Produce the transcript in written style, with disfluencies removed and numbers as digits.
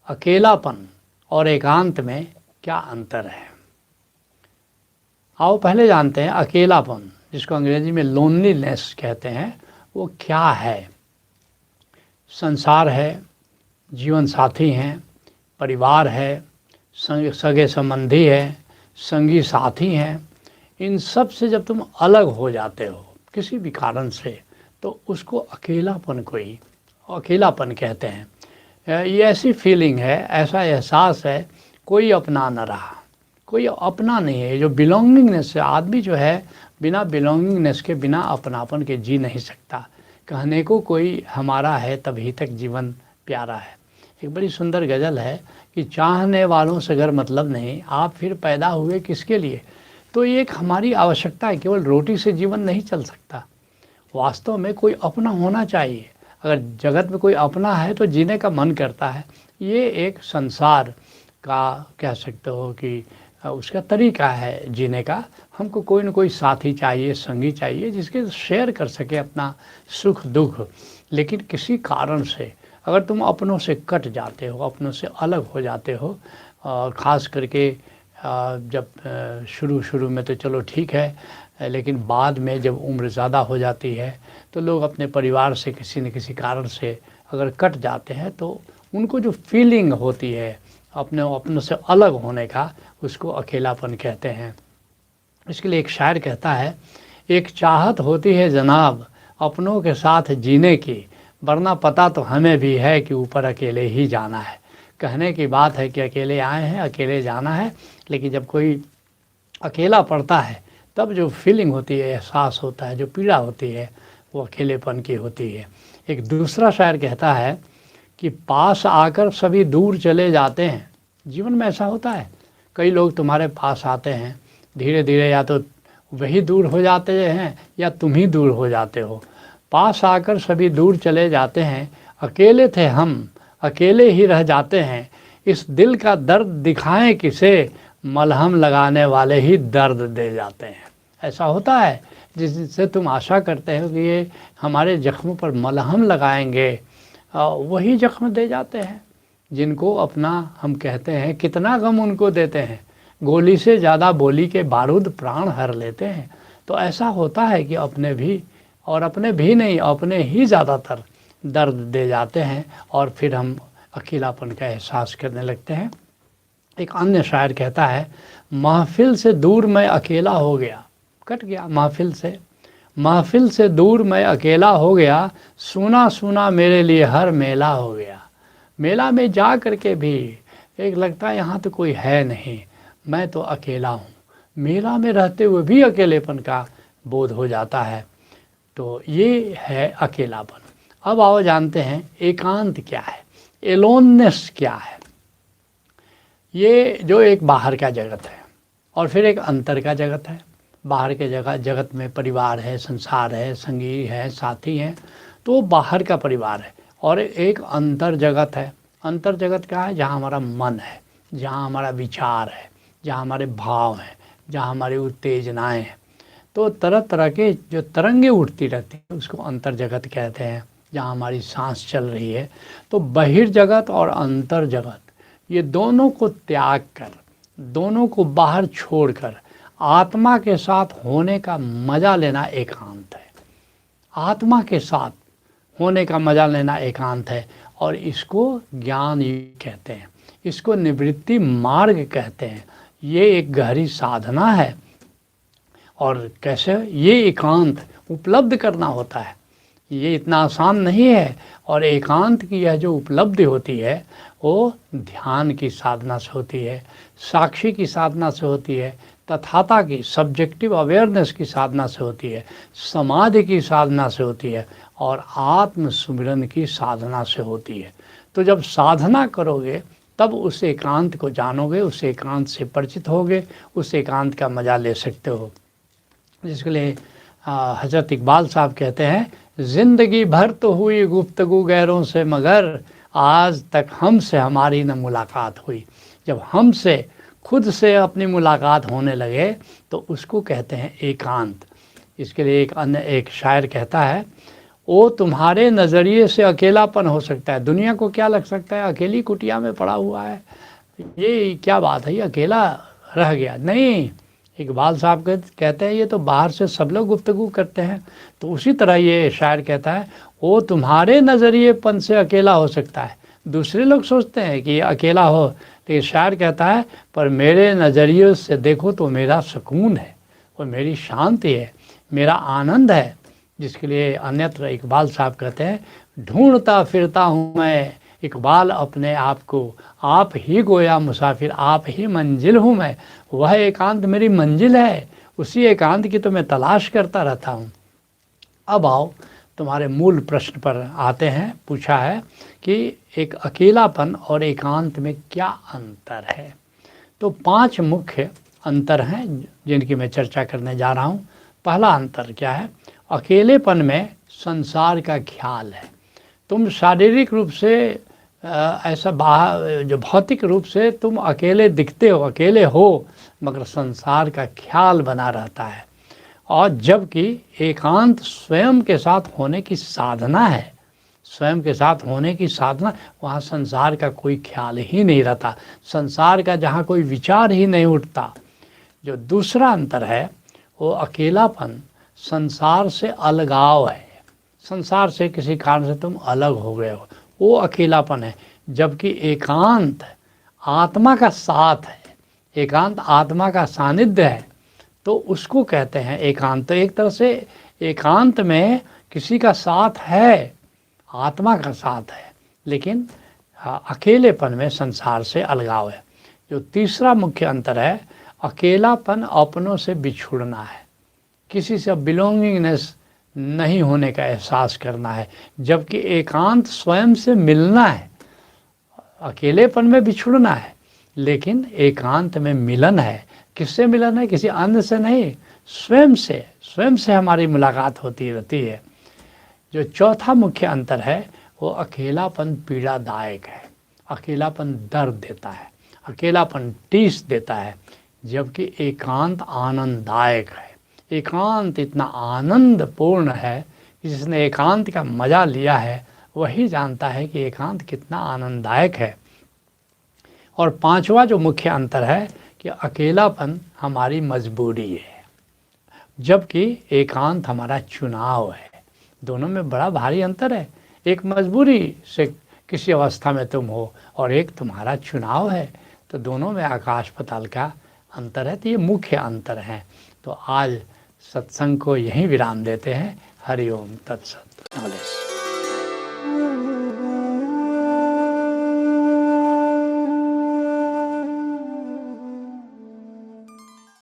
अकेलापन और एकांत में क्या अंतर है। आओ पहले जानते हैं अकेलापन, जिसको अंग्रेजी में लोनलीनेस कहते हैं, वो क्या है। संसार है, जीवन साथी हैं, परिवार है, सगे संबंधी है, संगी साथी हैं, इन सब से जब तुम अलग हो जाते हो किसी भी कारण से, तो उसको अकेलापन कहते हैं। ये ऐसी फीलिंग है, ऐसा एहसास है, कोई अपना न रहा, कोई अपना नहीं है। जो बिलोंगिंगनेस है, आदमी जो है बिना बिलोंगिंगनेस के, बिना अपनापन के जी नहीं सकता। कहने को कोई हमारा है तभी तक जीवन प्यारा है। एक बड़ी सुंदर गज़ल है कि चाहने वालों से अगर मतलब नहीं, आप फिर पैदा हुए किसके लिए। तो ये एक हमारी आवश्यकता है, केवल रोटी से जीवन नहीं चल सकता। वास्तव में कोई अपना होना चाहिए। अगर जगत में कोई अपना है तो जीने का मन करता है। ये एक संसार का कह सकते हो कि उसका तरीका है जीने का। हमको कोई न कोई साथी चाहिए, संगी चाहिए, जिसके शेयर कर सके अपना सुख दुख। लेकिन किसी कारण से अगर तुम अपनों से कट जाते हो, अपनों से अलग हो जाते हो, और ख़ास करके जब शुरू में तो चलो ठीक है, लेकिन बाद में जब उम्र ज़्यादा हो जाती है तो लोग अपने परिवार से किसी न किसी कारण से अगर कट जाते हैं, तो उनको जो फीलिंग होती है अपनों से अलग होने का, उसको अकेलापन कहते हैं। इसके लिए एक शायर कहता है, एक चाहत होती है जनाब अपनों के साथ जीने की, वरना पता तो हमें भी है कि ऊपर अकेले ही जाना है। कहने की बात है कि अकेले आए हैं, अकेले जाना है, लेकिन जब कोई अकेला पड़ता है तब जो फीलिंग होती है, एहसास होता है, जो पीड़ा होती है, वो अकेलेपन की होती है। एक दूसरा शायर कहता है कि पास आकर सभी दूर चले जाते हैं। जीवन में ऐसा होता है, कई लोग तुम्हारे पास आते हैं, धीरे धीरे या तो वही दूर हो जाते हैं या तुम ही दूर हो जाते हो। पास आकर सभी दूर चले जाते हैं, अकेले थे हम, अकेले ही रह जाते हैं। इस दिल का दर्द दिखाएं किसे, मलहम लगाने वाले ही दर्द दे जाते हैं। ऐसा होता है जिससे तुम आशा करते हो कि ये हमारे ज़ख्मों पर मलहम लगाएंगे, वही ज़ख्म दे जाते हैं। जिनको अपना हम कहते हैं, कितना गम उनको देते हैं, गोली से ज़्यादा बोली के बारूद प्राण हर लेते हैं। तो ऐसा होता है कि अपने भी नहीं, अपने ही ज़्यादातर दर्द दे जाते हैं, और फिर हम अकेलापन का एहसास करने लगते हैं। एक अन्य शायर कहता है, महफिल से दूर मैं अकेला हो गया, कट गया महफिल से दूर मैं अकेला हो गया, सुना सुना मेरे लिए हर मेला हो गया। मेला में जा कर के भी एक लगता है यहाँ तो कोई है नहीं, मैं तो अकेला हूँ। मेला में रहते हुए भी अकेलेपन का बोध हो जाता है। तो ये है अकेलापन। अब आओ जानते हैं एकांत क्या है, एलोननेस क्या है। ये जो एक बाहर का जगत है और फिर एक अंतर का जगत है। बाहर के जगत में परिवार है, संसार है, संगी है, साथी हैं, तो बाहर का परिवार है। और एक अंतर जगत है। अंतर जगत क्या है, जहाँ हमारा मन है, जहाँ हमारा विचार है, जहाँ हमारे भाव हैं, जहाँ हमारी उत्तेजनाएँ हैं। तो तरह तरह के जो तरंगे उठती रहती हैं उसको अंतर जगत कहते हैं, जहाँ हमारी सांस चल रही है। तो बहिर्जगत और अंतर जगत, ये दोनों को त्याग कर, दोनों को बाहर छोड़कर आत्मा के साथ होने का मज़ा लेना एकांत है। आत्मा के साथ होने का मज़ा लेना एकांत है, और इसको ज्ञान कहते हैं, इसको निवृत्ति मार्ग कहते हैं। ये एक गहरी साधना है। और कैसे ये एकांत उपलब्ध करना होता है, ये इतना आसान नहीं है। और एकांत की यह जो उपलब्धि होती है वो ध्यान की साधना से होती है, साक्षी की साधना से होती है, तथाता की सब्जेक्टिव अवेयरनेस की साधना से होती है, समाधि की साधना से होती है, और आत्म सुमिरन की साधना से होती है। तो जब साधना करोगे तब उस एकांत को जानोगे, उस एकांत से परिचित होगे, उस एकांत का मज़ा ले सकते हो। जिसके लिए हज़रत इकबाल साहब कहते हैं, ज़िंदगी भर तो हुई गुफ्तगू गैरों से, मगर आज तक हमसे हमारी न मुलाकात हुई। जब हमसे खुद से अपनी मुलाकात होने लगे तो उसको कहते हैं एकांत। इसके लिए एक शायर कहता है, वो तुम्हारे नज़रिए से अकेलापन हो सकता है। दुनिया को क्या लग सकता है, अकेली कुटिया में पड़ा हुआ है, ये क्या बात है, ये अकेला रह गया। नहीं, इकबाल साहब कहते हैं ये तो बाहर से सब लोग गुफ्तगू करते हैं। तो उसी तरह ये शायर कहता है वो तुम्हारे नज़रिएपन से अकेला हो सकता है, दूसरे लोग सोचते हैं कि ये अकेला हो, लेकिन शायर कहता है पर मेरे नज़रिए से देखो तो मेरा सुकून है, और मेरी शांति है, मेरा आनंद है, जिसके लिए अन्यत्र इकबाल साहब कहते हैं ढूंढता फिरता हूँ मैं इकबाल अपने आप को, आप ही गोया मुसाफिर, आप ही मंजिल हूँ मैं, वह एकांत मेरी मंजिल है, उसी एकांत की तो मैं तलाश करता रहता हूँ। अब आओ तुम्हारे मूल प्रश्न पर आते हैं। पूछा है कि एक अकेलापन और एकांत में क्या अंतर है। तो 5 मुख्य अंतर हैं जिनकी मैं चर्चा करने जा रहा हूँ। पहला अंतर क्या है, अकेलेपन में संसार का ख्याल है। तुम शारीरिक रूप से ऐसा बाहर जो भौतिक रूप से तुम अकेले दिखते हो, अकेले हो, मगर संसार का ख्याल बना रहता है। और जबकि एकांत स्वयं के साथ होने की साधना है, स्वयं के साथ होने की साधना, वहाँ संसार का कोई ख्याल ही नहीं रहता, संसार का जहाँ कोई विचार ही नहीं उठता। जो दूसरा अंतर है वो अकेलापन संसार से अलगाव है, संसार से किसी कारण से तुम अलग हो गए हो, वो अकेलापन है। जबकि एकांत आत्मा का साथ है, एकांत आत्मा का सानिध्य है, तो उसको कहते हैं एकांत। तो एक तरह से एकांत में किसी का साथ है, आत्मा का साथ है, लेकिन अकेलेपन में संसार से अलगाव है। जो तीसरा मुख्य अंतर है, अकेलापन अपनों से बिछुड़ना है, किसी से बिलोंगिंगनेस नहीं होने का एहसास करना है। जबकि एकांत स्वयं से मिलना है, अकेलेपन में बिछुड़ना है, लेकिन एकांत में मिलन है। किससे मिलन है, किसी अन्य से नहीं, स्वयं से, स्वयं से हमारी मुलाकात होती रहती है। जो चौथा मुख्य अंतर है वो अकेलापन पीड़ादायक है, अकेलापन दर्द देता है, अकेलापन टीस देता है, जबकि एकांत आनंददायक है। एकांत इतना आनंदपूर्ण है कि जिसने एकांत का मज़ा लिया है वही जानता है कि एकांत कितना आनंददायक है। और पांचवा जो मुख्य अंतर है कि अकेलापन हमारी मजबूरी है, जबकि एकांत हमारा चुनाव है। दोनों में बड़ा भारी अंतर है। एक मजबूरी से किसी अवस्था में तुम हो और एक तुम्हारा चुनाव है, तो दोनों में आकाश पाताल का अंतर है। तो ये मुख्य अंतर हैं। तो आज सत्संग को यहीं विराम देते हैं। हरि ओम तत्सत।